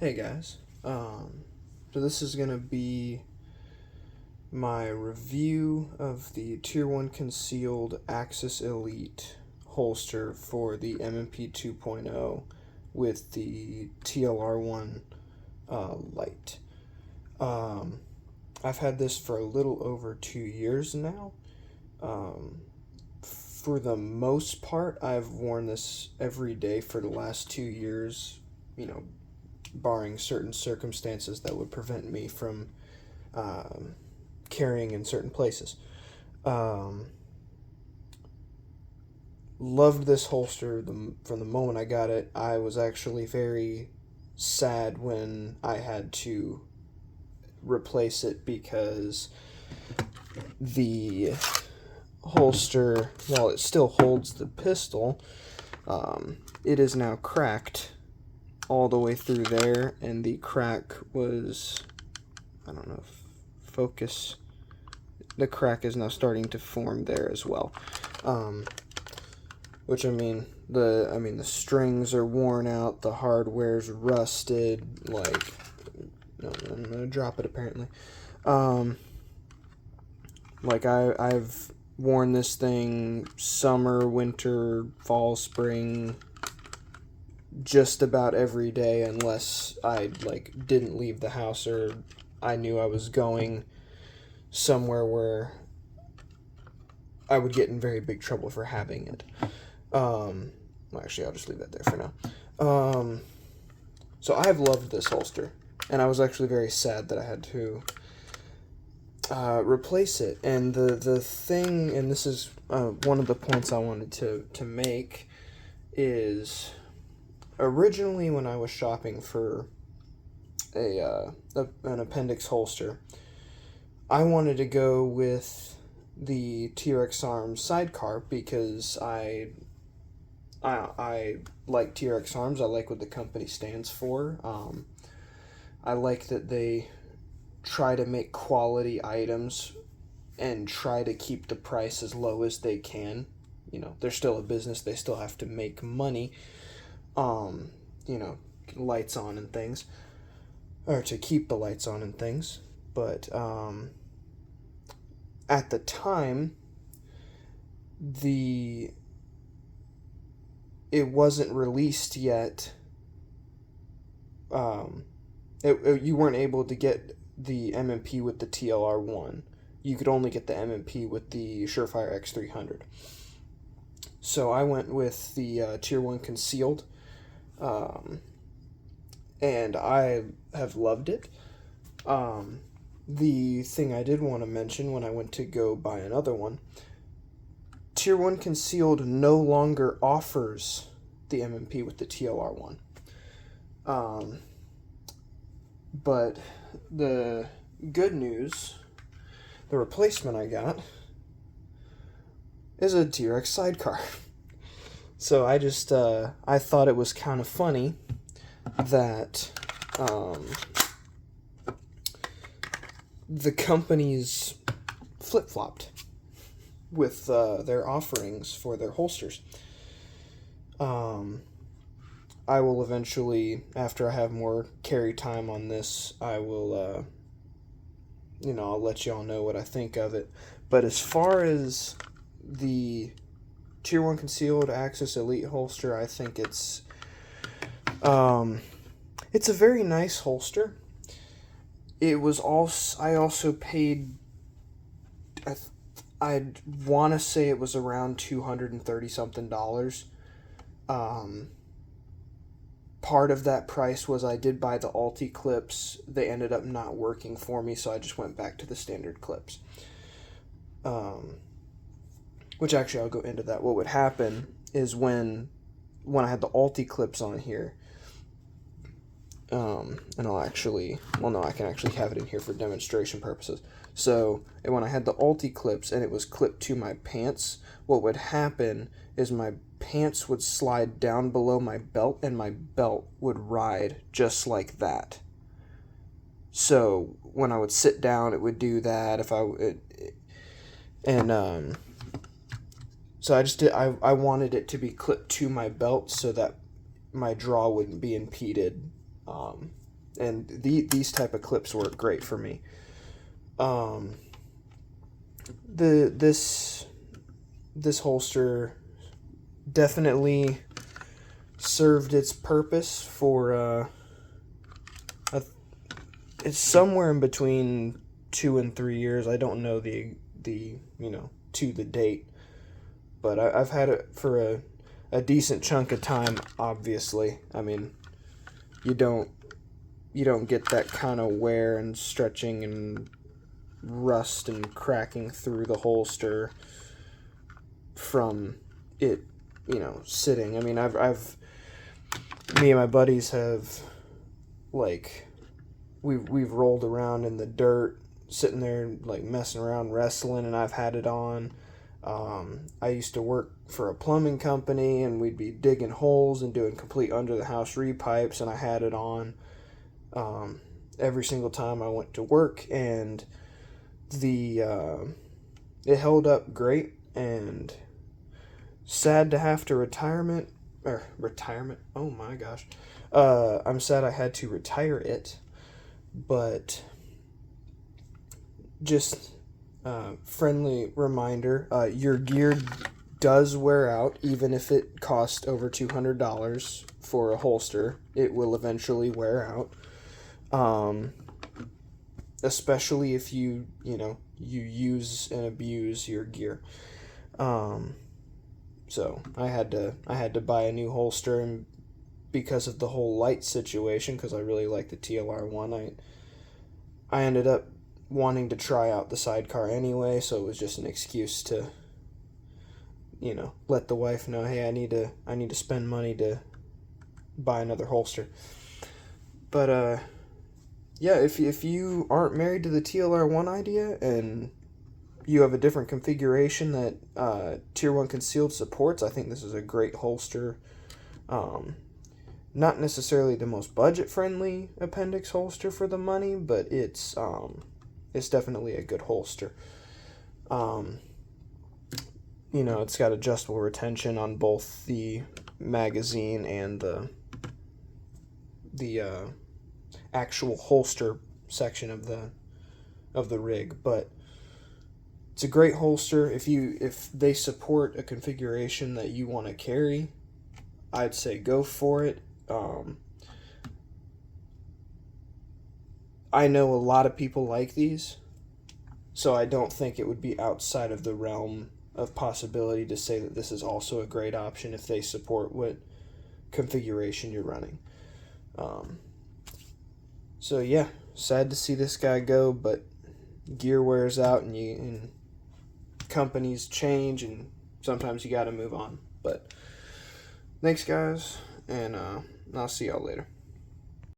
Hey guys, so this is gonna be my review of the Tier 1 Concealed Axis Elite holster for the M&P 2.0 with the TLR1 light. I've had this for a little over 2 years now. For the most part, I've worn this every day for the last 2 years, barring certain circumstances that would prevent me from carrying in certain places. Loved this holster from the moment I got it. I was actually very sad when I had to replace it because the holster, while it still holds the pistol, it is now cracked all the way through there, and the crack was, I don't know, focus. The crack is now starting to form there as well. Which the strings are worn out, the hardware's rusted. Like, no, I'm gonna drop it apparently. I've worn this thing summer, winter, fall, spring, just about every day, unless I didn't leave the house or I knew I was going somewhere where I would get in very big trouble for having it. Actually, I'll just leave that there for now. So I've loved this holster, and I was actually very sad that I had to replace it. And the thing, and this is one of the points I wanted to make, is originally when I was shopping for an appendix holster, I wanted to go with the T-Rex Arms sidecar because I like T-Rex Arms. I like what the company stands for. I like that they try to make quality items and try to keep the price as low as they can. They're still a business. They still have to make money. Lights on and things, or to keep the lights on and things. But at the time, it wasn't released yet. You weren't able to get the M&P with the TLR1. You could only get the M&P with the Surefire X300. So I went with the Tier 1 Concealed, and I have loved it. The thing I did want to mention when I went to go buy another one, Tier 1 Concealed no longer offers the M&P with the TLR1. But the good news, the replacement I got, is a T-Rex sidecar. So I just, I thought it was kind of funny that the companies flip-flopped with their offerings for their holsters. I will eventually, after I have more carry time on this, I will, I'll let y'all know what I think of it. But as far as the Tier 1 Concealed Axis Elite holster, I think it's a very nice holster. It was I also paid, I'd want to say it was around $230 something. Part of that price was I did buy the Alti clips. They ended up not working for me, so I just went back to the standard clips. Which actually, I'll go into that. What would happen is when I had the Alti clips on here, and I can actually have it in here for demonstration purposes. So, when I had the Alti clips and it was clipped to my pants, what would happen is my pants would slide down below my belt and my belt would ride just like that. So, when I would sit down, it would do that. So I wanted it to be clipped to my belt so that my draw wouldn't be impeded and these type of clips work great for me. This holster definitely served its purpose for it's somewhere in between 2 and 3 years. I don't know the to the date, but I've had it for a decent chunk of time. Obviously, I mean, you don't get that kind of wear and stretching and rust and cracking through the holster from it, sitting. I mean, I've me and my buddies have, like, we've rolled around in the dirt, sitting there like messing around, wrestling, and I've had it on. I used to work for a plumbing company, and we'd be digging holes and doing complete under the house repipes, and I had it on every single time I went to work, and it held up great. And sad to have to retirement. Oh my gosh, I'm sad I had to retire it, but just friendly reminder, your gear does wear out. Even if it costs over $200 for a holster, it will eventually wear out, especially if you use and abuse your gear. So I had to buy a new holster, and because of the whole light situation, because I really like the TLR1, I ended up wanting to try out the sidecar anyway, so it was just an excuse to let the wife know, hey, I need to spend money to buy another holster. But yeah, if you aren't married to the TLR1 idea and you have a different configuration that Tier 1 Concealed supports, I think this is a great holster. Not necessarily the most budget-friendly appendix holster for the money, but it's definitely a good holster. It's got adjustable retention on both the magazine and the actual holster section of the rig, but it's a great holster. If they support a configuration that you want to carry, I'd say go for it. I know a lot of people like these, so I don't think it would be outside of the realm of possibility to say that this is also a great option if they support what configuration you're running. So yeah, sad to see this guy go, but gear wears out, and companies change, and sometimes you got to move on. But thanks, guys, and I'll see y'all later.